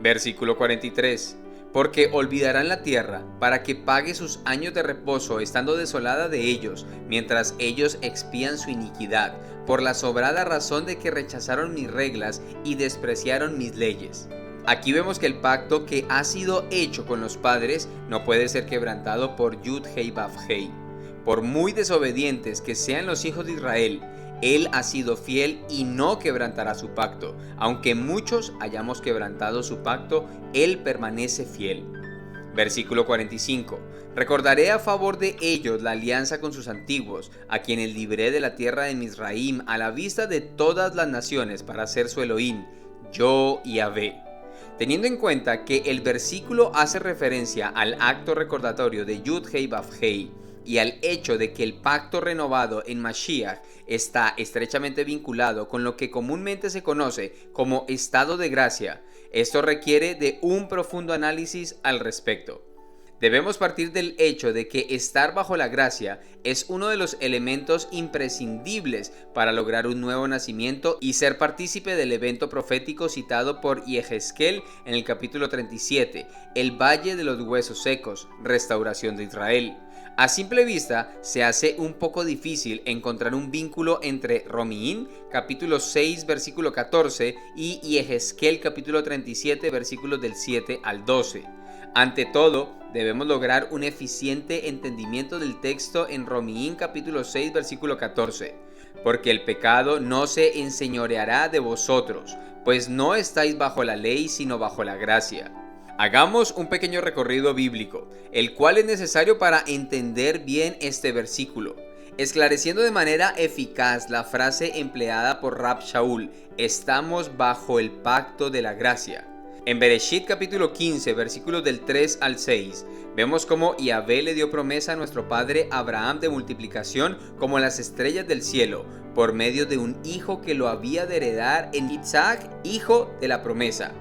Versículo 43. Porque olvidarán la tierra, para que pague sus años de reposo, estando desolada de ellos, mientras ellos expían su iniquidad, por la sobrada razón de que rechazaron mis reglas y despreciaron mis leyes. Aquí vemos que el pacto que ha sido hecho con los padres no puede ser quebrantado por Yud Hei Vav Hei. Por muy desobedientes que sean los hijos de Israel, Él ha sido fiel y no quebrantará su pacto. Aunque muchos hayamos quebrantado su pacto, Él permanece fiel. Versículo 45. Recordaré a favor de ellos la alianza con sus antiguos, a quienes libré de la tierra de Mizraim a la vista de todas las naciones para ser su Elohim, yo Yahvé. Teniendo en cuenta que el versículo hace referencia al acto recordatorio de Yud Hei Vav Hei y al hecho de que el pacto renovado en Mashiach está estrechamente vinculado con lo que comúnmente se conoce como estado de gracia, esto requiere de un profundo análisis al respecto. Debemos partir del hecho de que estar bajo la gracia es uno de los elementos imprescindibles para lograr un nuevo nacimiento y ser partícipe del evento profético citado por Yehezkel en el capítulo 37, el Valle de los Huesos Secos, restauración de Israel. A simple vista, se hace un poco difícil encontrar un vínculo entre Romiín, capítulo 6, versículo 14, y Yehezkel, capítulo 37, versículos del 7 al 12. Ante todo, debemos lograr un eficiente entendimiento del texto en Romiín, capítulo 6, versículo 14. Porque el pecado no se enseñoreará de vosotros, pues no estáis bajo la ley, sino bajo la gracia. Hagamos un pequeño recorrido bíblico, el cual es necesario para entender bien este versículo, esclareciendo de manera eficaz la frase empleada por Rab Shaul: estamos bajo el pacto de la gracia. En Bereshit capítulo 15, versículos del 3 al 6, vemos cómo Yahvé le dio promesa a nuestro padre Abraham de multiplicación como las estrellas del cielo, por medio de un hijo que lo había de heredar en Isaac, hijo de la promesa.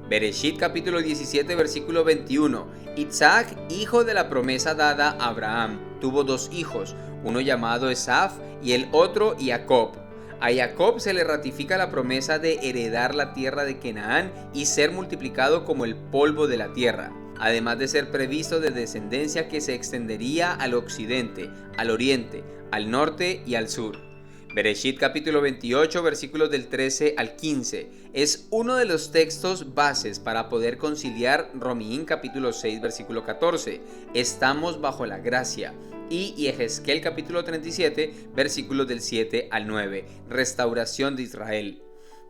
Bereshit capítulo 17, versículo 21. Isaac, hijo de la promesa dada a Abraham, tuvo dos hijos, uno llamado Esaf y el otro Jacob. A Jacob se le ratifica la promesa de heredar la tierra de Canaán y ser multiplicado como el polvo de la tierra, además de ser previsto de descendencia que se extendería al occidente, al oriente, al norte y al sur. Bereshit capítulo 28, versículos del 13 al 15, es uno de los textos bases para poder conciliar Romiín capítulo 6, versículo 14, estamos bajo la gracia, y Yehezkel capítulo 37, versículos del 7 al 9, restauración de Israel.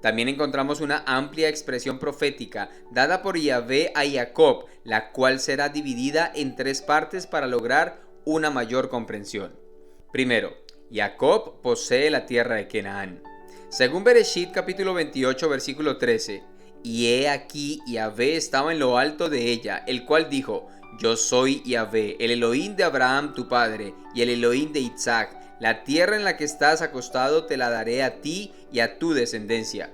También encontramos una amplia expresión profética dada por Yahvé a Jacob, la cual será dividida en tres partes para lograr una mayor comprensión. Primero, Jacob posee la tierra de Canaán. Según Bereshit capítulo 28, versículo 13, y he aquí Yahvé estaba en lo alto de ella, el cual dijo: yo soy Yahvé, el Elohim de Abraham tu padre, y el Elohim de Isaac. La tierra en la que estás acostado te la daré a ti y a tu descendencia.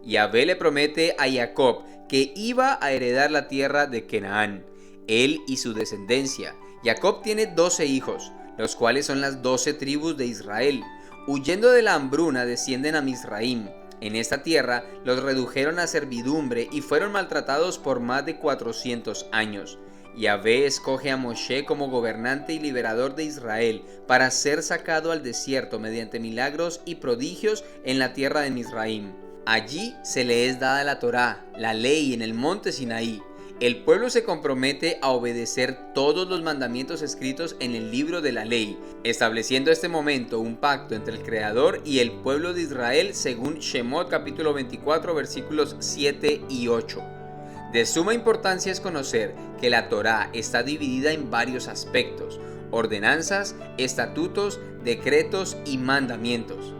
Yahvé le promete a Jacob que iba a heredar la tierra de Canaán, él y su descendencia. Jacob tiene 12 hijos, los cuales son las 12 tribus de Israel. Huyendo de la hambruna descienden a Mizraim. En esta tierra los redujeron a servidumbre y fueron maltratados por más de 400 años. Yahvé escoge a Moshe como gobernante y liberador de Israel para ser sacado al desierto mediante milagros y prodigios en la tierra de Mizraim. Allí se le es dada la Torá, la ley, en el monte Sinaí. El pueblo se compromete a obedecer todos los mandamientos escritos en el libro de la ley, estableciendo este momento un pacto entre el Creador y el pueblo de Israel según Shemot capítulo 24 versículos 7 y 8. De suma importancia es conocer que la Torá está dividida en varios aspectos: ordenanzas, estatutos, decretos y mandamientos.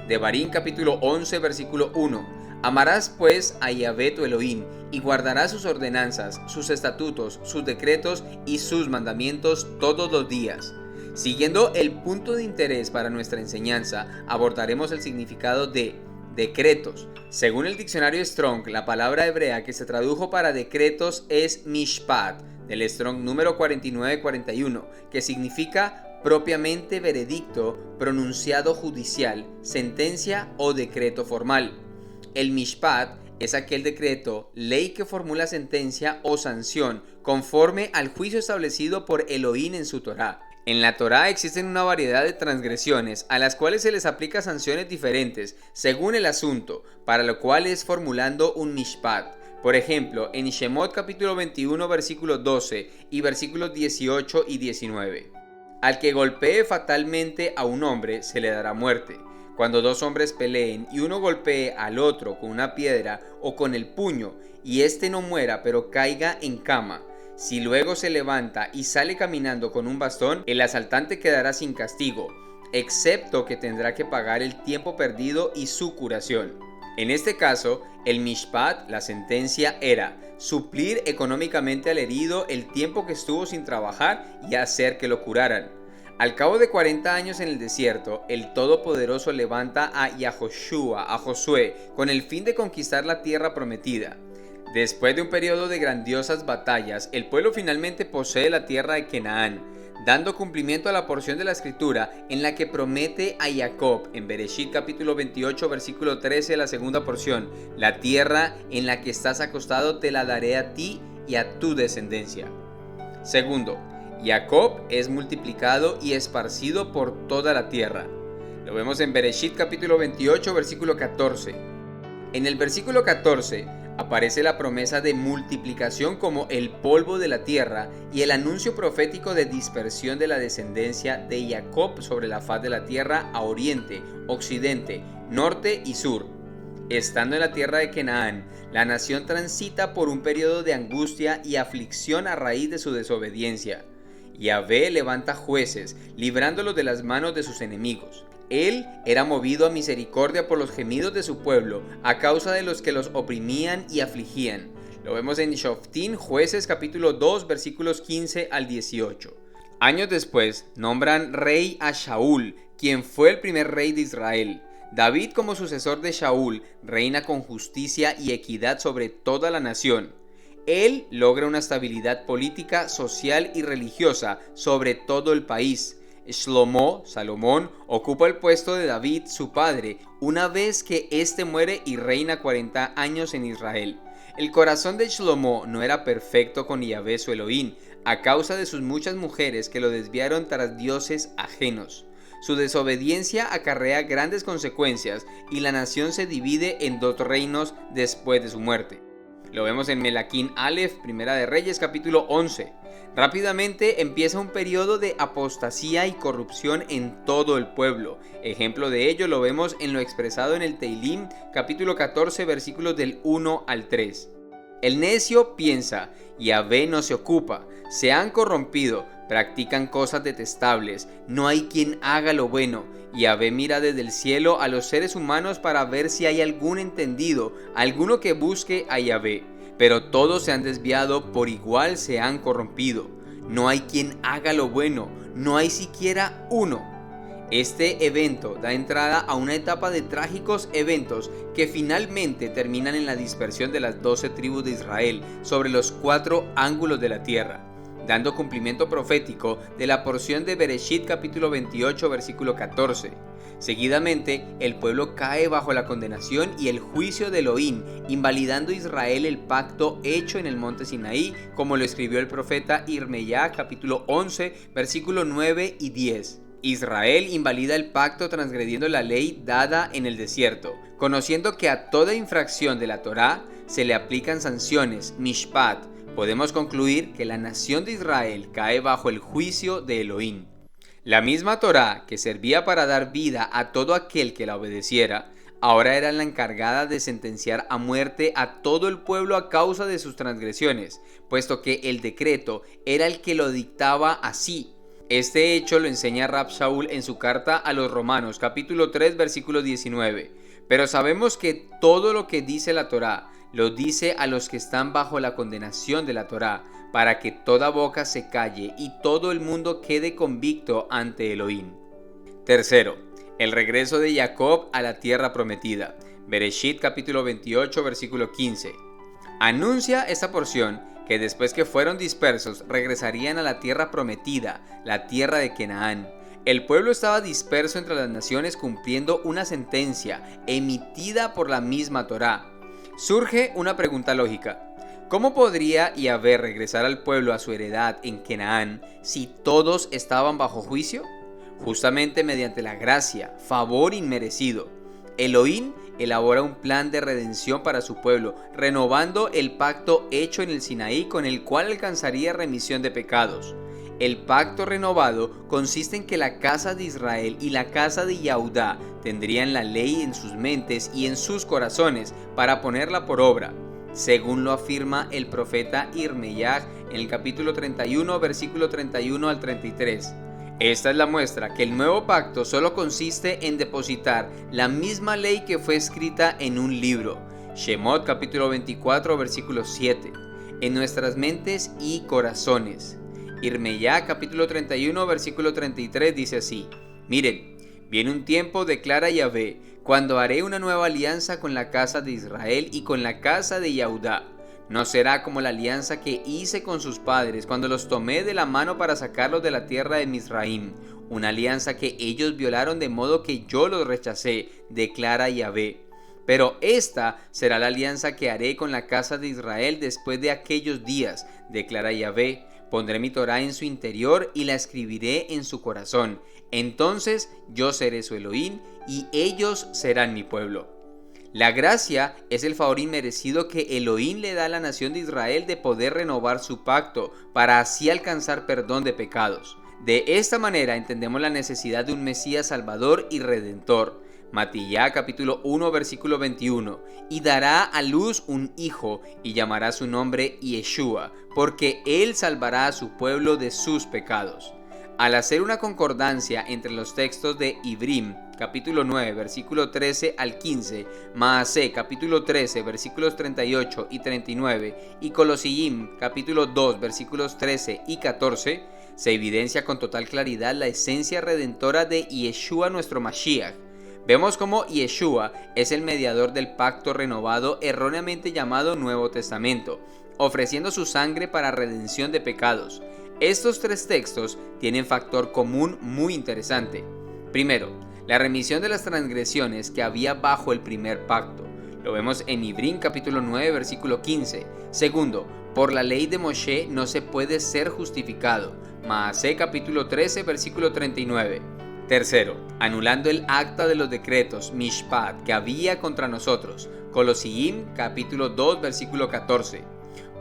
Devarim capítulo 11 versículo 1. Amarás pues a Yahvé tu Elohim y guardarás sus ordenanzas, sus estatutos, sus decretos y sus mandamientos todos los días. Siguiendo el punto de interés para nuestra enseñanza, abordaremos el significado de decretos. Según el diccionario Strong, la palabra hebrea que se tradujo para decretos es mishpat, del Strong número 4941, que significa propiamente veredicto, pronunciado judicial, sentencia o decreto formal. El mishpat es aquel decreto, ley que formula sentencia o sanción conforme al juicio establecido por Elohim en su Torá. En la Torá existen una variedad de transgresiones a las cuales se les aplica sanciones diferentes según el asunto, para lo cual es formulando un mishpat. Por ejemplo, en Shemot capítulo 21 versículo 12 y versículos 18 y 19. Al que golpee fatalmente a un hombre se le dará muerte. Cuando dos hombres peleen y uno golpee al otro con una piedra o con el puño y éste no muera pero caiga en cama, si luego se levanta y sale caminando con un bastón, el asaltante quedará sin castigo, excepto que tendrá que pagar el tiempo perdido y su curación. En este caso, el mishpat, la sentencia, era suplir económicamente al herido el tiempo que estuvo sin trabajar y hacer que lo curaran. Al cabo de 40 años en el desierto, el Todopoderoso levanta a Yahoshua, a Josué, con el fin de conquistar la tierra prometida. Después de un periodo de grandiosas batallas, el pueblo finalmente posee la tierra de Canaán, dando cumplimiento a la porción de la escritura en la que promete a Jacob, en Bereshit capítulo 28 versículo 13, la segunda porción: la tierra en la que estás acostado te la daré a ti y a tu descendencia. Segundo, Jacob es multiplicado y esparcido por toda la tierra. Lo vemos en Bereshit capítulo 28 versículo 14. En el versículo 14 aparece la promesa de multiplicación como el polvo de la tierra y el anuncio profético de dispersión de la descendencia de Jacob sobre la faz de la tierra a oriente, occidente, norte y sur. Estando en la tierra de Canaán, la nación transita por un periodo de angustia y aflicción a raíz de su desobediencia. Yahvé levanta jueces, librándolos de las manos de sus enemigos. Él era movido a misericordia por los gemidos de su pueblo, a causa de los que los oprimían y afligían. Lo vemos en Shoftim, Jueces capítulo 2, versículos 15 al 18. Años después, nombran rey a Shaul, quien fue el primer rey de Israel. David, como sucesor de Shaul, reina con justicia y equidad sobre toda la nación. Él logra una estabilidad política, social y religiosa sobre todo el país. Shlomo, Salomón, ocupa el puesto de David, su padre, una vez que éste muere y reina 40 años en Israel. El corazón de Shlomo no era perfecto con Yahvé su Elohim, a causa de sus muchas mujeres que lo desviaron tras dioses ajenos. Su desobediencia acarrea grandes consecuencias y la nación se divide en dos reinos después de su muerte. Lo vemos en Melaquín Aleph, Primera de Reyes, capítulo 11. Rápidamente empieza un periodo de apostasía y corrupción en todo el pueblo. Ejemplo de ello lo vemos en lo expresado en el Teilim, capítulo 14, versículos del 1 al 3. El necio piensa, Yahvé no se ocupa, se han corrompido, practican cosas detestables, no hay quien haga lo bueno. Yahvé mira desde el cielo a los seres humanos para ver si hay algún entendido, alguno que busque a Yahvé. Pero todos se han desviado, por igual se han corrompido. No hay quien haga lo bueno, no hay siquiera uno. Este evento da entrada a una etapa de trágicos eventos que finalmente terminan en la dispersión de las 12 tribus de Israel sobre los 4 ángulos de la tierra, dando cumplimiento profético de la porción de Bereshit capítulo 28 versículo 14. Seguidamente, el pueblo cae bajo la condenación y el juicio de Elohim, invalidando Israel el pacto hecho en el monte Sinaí, como lo escribió el profeta Irmeyá capítulo 11 versículo 9 y 10. Israel invalida el pacto transgrediendo la ley dada en el desierto, conociendo que a toda infracción de la Torá se le aplican sanciones, mishpat. Podemos concluir que la nación de Israel cae bajo el juicio de Elohim. La misma Torá que servía para dar vida a todo aquel que la obedeciera, ahora era la encargada de sentenciar a muerte a todo el pueblo a causa de sus transgresiones, puesto que el decreto era el que lo dictaba así. Este hecho lo enseña Rab Shaul en su carta a los Romanos, capítulo 3, versículo 19. Pero sabemos que todo lo que dice la Torá lo dice a los que están bajo la condenación de la Torá, para que toda boca se calle y todo el mundo quede convicto ante Elohim. Tercero, el regreso de Jacob a la tierra prometida. Bereshit capítulo 28, versículo 15. Anuncia esta porción que después que fueron dispersos regresarían a la tierra prometida, la tierra de Canaán. El pueblo estaba disperso entre las naciones cumpliendo una sentencia emitida por la misma Torá. Surge una pregunta lógica. ¿Cómo podría Yahvé regresar al pueblo a su heredad en Canaán si todos estaban bajo juicio? Justamente mediante la gracia, favor inmerecido. Elohim elabora un plan de redención para su pueblo, renovando el pacto hecho en el Sinaí con el cual alcanzaría remisión de pecados. El pacto renovado consiste en que la casa de Israel y la casa de Yahudá tendrían la ley en sus mentes y en sus corazones para ponerla por obra, según lo afirma el profeta Irmeyaj en el capítulo 31, versículo 31 al 33. Esta es la muestra que el nuevo pacto solo consiste en depositar la misma ley que fue escrita en un libro, Shemot capítulo 24, versículo 7, en nuestras mentes y corazones. Irmeyaj capítulo 31, versículo 33 dice así: Miren, viene un tiempo, declara Yahvé, cuando haré una nueva alianza con la casa de Israel y con la casa de Yahudá. No será como la alianza que hice con sus padres cuando los tomé de la mano para sacarlos de la tierra de Misraim, una alianza que ellos violaron de modo que yo los rechacé, declara Yahvé. Pero esta será la alianza que haré con la casa de Israel después de aquellos días, declara Yahvé. Pondré mi Torá en su interior y la escribiré en su corazón. Entonces yo seré su Elohim y ellos serán mi pueblo. La gracia es el favor inmerecido que Elohim le da a la nación de Israel de poder renovar su pacto para así alcanzar perdón de pecados. De esta manera entendemos la necesidad de un Mesías Salvador y Redentor. Matillá capítulo 1 versículo 21, y dará a luz un hijo y llamará su nombre Yeshua, porque él salvará a su pueblo de sus pecados. Al hacer una concordancia entre los textos de Ibrim capítulo 9 versículo 13 al 15, Maasé capítulo 13 versículos 38 y 39 y Colosíim capítulo 2 versículos 13 y 14, se evidencia con total claridad la esencia redentora de Yeshua nuestro Mashiach. Vemos cómo Yeshua es el mediador del pacto renovado erróneamente llamado Nuevo Testamento, ofreciendo su sangre para redención de pecados. Estos tres textos tienen factor común muy interesante. Primero, la remisión de las transgresiones que había bajo el primer pacto. Lo vemos en Ibrim capítulo 9 versículo 15. Segundo, por la ley de Moshe no se puede ser justificado. Maasé capítulo 13 versículo 39. Tercero, anulando el acta de los decretos, Mishpat, que había contra nosotros, Colosíim capítulo 2 versículo 14.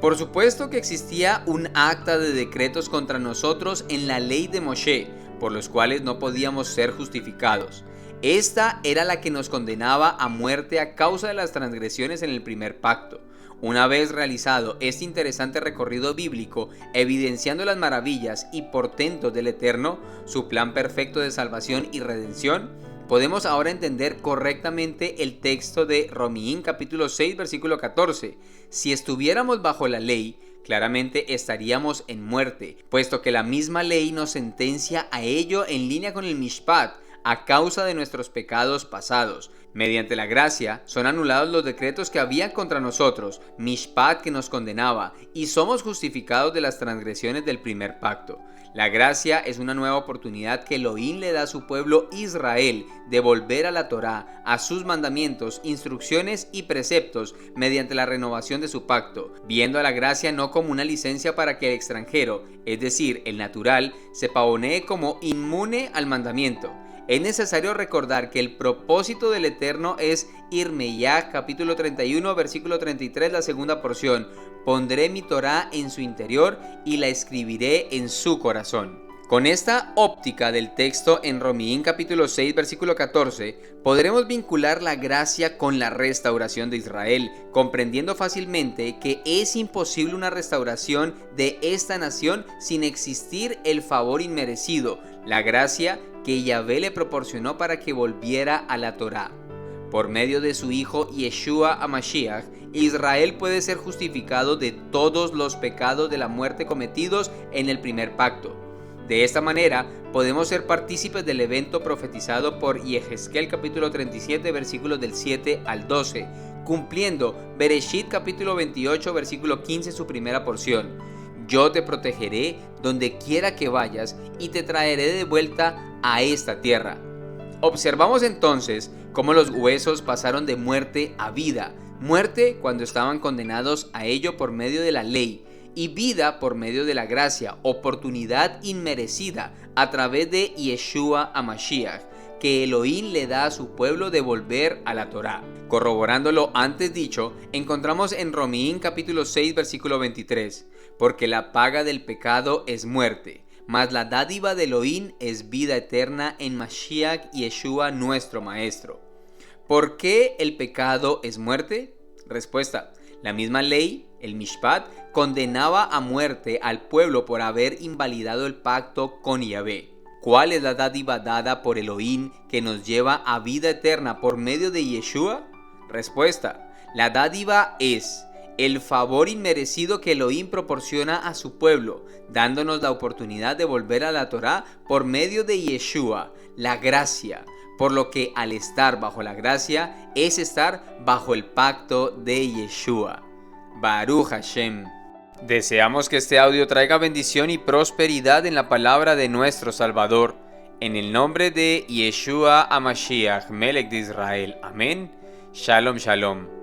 Por supuesto que existía un acta de decretos contra nosotros en la ley de Moshe, por los cuales no podíamos ser justificados. Esta era la que nos condenaba a muerte a causa de las transgresiones en el primer pacto. Una vez realizado este interesante recorrido bíblico, evidenciando las maravillas y portentos del Eterno, su plan perfecto de salvación y redención, podemos ahora entender correctamente el texto de Romanos capítulo 6 versículo 14. Si estuviéramos bajo la ley, claramente estaríamos en muerte, puesto que la misma ley nos sentencia a ello en línea con el Mishpat, a causa de nuestros pecados pasados. Mediante la gracia son anulados los decretos que habían contra nosotros, Mishpat que nos condenaba, y somos justificados de las transgresiones del primer pacto. La gracia es una nueva oportunidad que Elohim le da a su pueblo Israel de volver a la Torá, a sus mandamientos, instrucciones y preceptos mediante la renovación de su pacto, viendo a la gracia no como una licencia para que el extranjero, es decir, el natural, se pavonee como inmune al mandamiento. Es necesario recordar que el propósito del Eterno es Irmeyaj capítulo 31 versículo 33, la segunda porción: pondré mi Torá en su interior y la escribiré en su corazón. Con esta óptica del texto en Romanos capítulo 6 versículo 14, podremos vincular la gracia con la restauración de Israel, comprendiendo fácilmente que es imposible una restauración de esta nación sin existir el favor inmerecido, la gracia que Yahvé le proporcionó para que volviera a la Torá. Por medio de su hijo Yeshua HaMashiach, Israel puede ser justificado de todos los pecados de la muerte cometidos en el primer pacto. De esta manera, podemos ser partícipes del evento profetizado por Yehezkel capítulo 37 versículos del 7 al 12, cumpliendo Bereshit capítulo 28 versículo 15 su primera porción: yo te protegeré donde quiera que vayas y te traeré de vuelta a esta tierra. Observamos entonces cómo los huesos pasaron de muerte a vida, muerte cuando estaban condenados a ello por medio de la ley, y vida por medio de la gracia, oportunidad inmerecida a través de Yeshua HaMashiach, que Elohim le da a su pueblo de volver a la Torá. Corroborando lo antes dicho, encontramos en Romaín capítulo 6 versículo 23, porque la paga del pecado es muerte, mas la dádiva de Elohim es vida eterna en Mashiach Yeshua nuestro Maestro. ¿Por qué el pecado es muerte? Respuesta: la misma ley, el Mishpat, condenaba a muerte al pueblo por haber invalidado el pacto con Yahvé. ¿Cuál es la dádiva dada por Elohim que nos lleva a vida eterna por medio de Yeshua? Respuesta: la dádiva es el favor inmerecido que Elohim proporciona a su pueblo, dándonos la oportunidad de volver a la Torá por medio de Yeshua, la gracia. Por lo que al estar bajo la gracia es estar bajo el pacto de Yeshua. Baruch Hashem. Deseamos que este audio traiga bendición y prosperidad en la palabra de nuestro Salvador. En el nombre de Yeshua HaMashiach, Melech de Israel. Amén. Shalom, shalom.